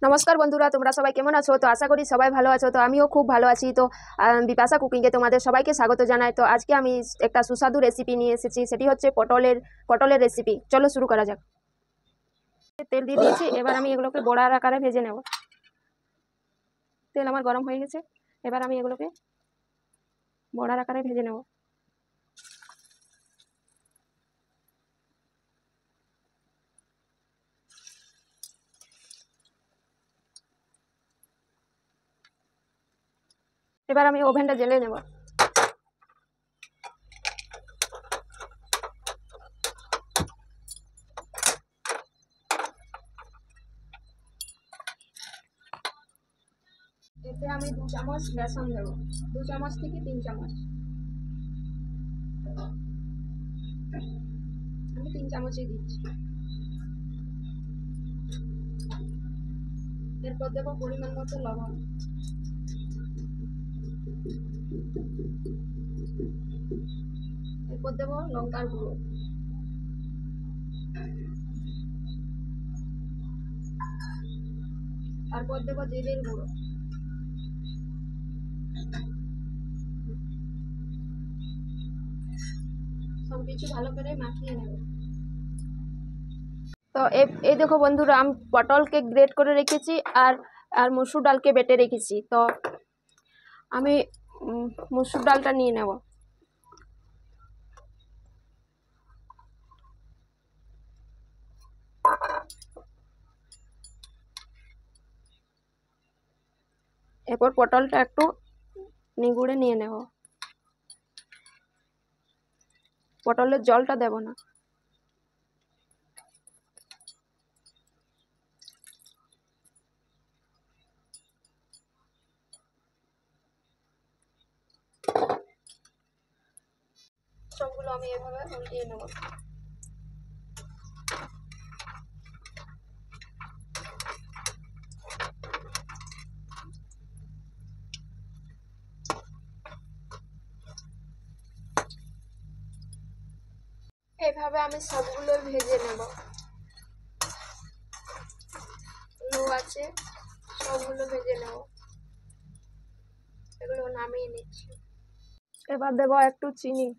নমস্কার বন্ধুরা, তোমরা সবাই কেমন আছো? তো আশা করি সবাই ভালো আছো। তো আমিও খুব ভালো আছি। তো বিপাশা কুকিংয়ে তোমাদের সবাইকে স্বাগত জানাই। তো আজকে আমি একটা সুস্বাদু রেসিপি নিয়ে এসেছি, সেটি হচ্ছে পটলের রেসিপি। চলো শুরু করা যাক। তেল দিয়ে দিয়েছি, এবার আমি এগুলোকে বড়ার আকারে ভেজে নেব। তেল আমার গরম হয়ে গেছে, এবার আমি এগুলোকে বড়ার আকারে ভেজে নেব। এবার আমি ওভেনটা জ্বেলে নেব। এতে আমি 2 চামচ বেসন দেব, 2 চামচ থেকে 3 চামচ। আমি 3 চামচই দিচ্ছি। এরপর দেবো পরিমাণ মতো লবণ। এরপর দেবো লঙ্কার গুঁড়ো। তারপর দেবো জিরের গুঁড়ো। সবকিছু ভালো করে মাখিয়ে নেব। তো এই দেখো বন্ধুরা, আমি পটলকে গ্রেট করে রেখেছি আর আর মসুর ডালকে বেটে রেখেছি। তো আমি মসুর ডালটা নিয়ে নেব। এরপর পটলটা একটু নিগুড়ে নিয়ে নেব। পটলের জলটা দেব না। সবগুলো আমি এভাবে উল্টিয়ে নেব। এইভাবে আমি সবগুলো ভেজে নেব। লো আছে, সবগুলো ভেজে নেব। এগুলো নামিয়ে নিচ্ছি। এবার দেবো একটু চিনি।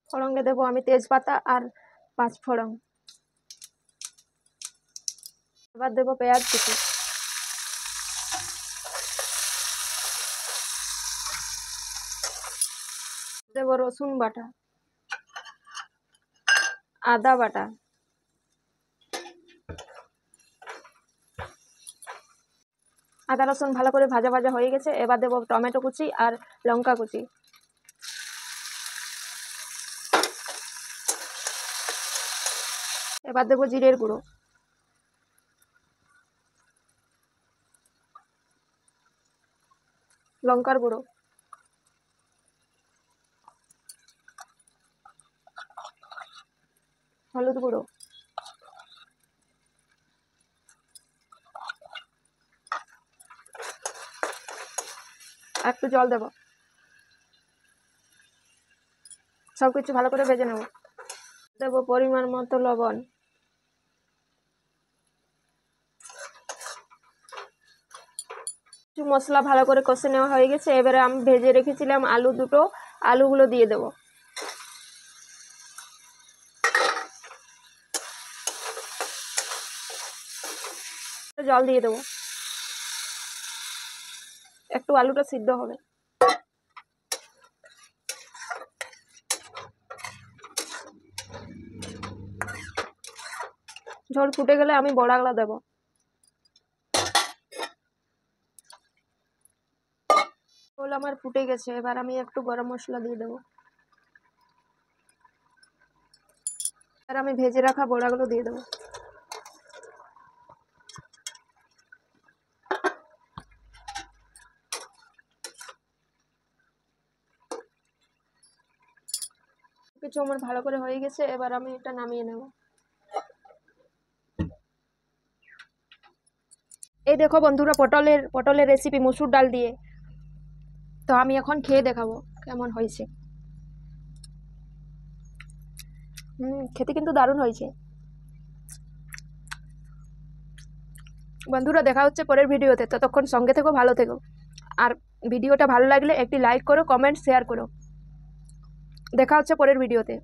ফোড়নে দেবো আমি তেজপাতা আর 5 ফোড়ন। এবার দেবো পেঁয়াজ কুচি। দেবো রসুন বাটা, আদা বাটা, আদা রসুন ভালো করে ভাজা ভাজা হয়ে গেছে। এবার দেবো টমেটো কুচি আর লঙ্কা কুচি। এবার দেবো জিরের গুঁড়ো, লঙ্কার গুঁড়ো, হলুদ গুঁড়ো, একটু জল দেবো। সবকিছু ভালো করে ভেজে নেব। দেবো পরিমাণ মতো লবণ। কিছু মশলা ভালো করে কষে নেওয়া হয়ে গেছে। এবারে আমি ভেজে রেখেছিলাম আলু দুটো, আলুগুলো দিয়ে দেবো। জল দিয়ে দেবো, একটু আলুটা সিদ্ধ হবে। ঝোল ফুটে গেলে আমি বড়াগুলো দেবো। ঝোল আমার ফুটে গেছে, এবার আমি একটু গরম মশলা দিয়ে দেবো। আর আমি ভেজে রাখা বড়াগুলো দিয়ে দেবো। কিছু আমার ভালো করে হয়ে গেছে, এবার আমি এটা নামিয়ে নেব। এই দেখো বন্ধুরা, পটলের রেসিপি মসুর ডাল দিয়ে। তো আমি এখন খেয়ে দেখাবো কেমন হয়েছে। খেতে কিন্তু দারুণ হয়েছে। বন্ধুরা, দেখা হচ্ছে পরের ভিডিওতে, ততক্ষণ সঙ্গে থেকো, ভালো থেকো। আর ভিডিওটা ভালো লাগলে একটি লাইক করো, কমেন্ট, শেয়ার করো। দেখা হচ্ছে পরের ভিডিওতে।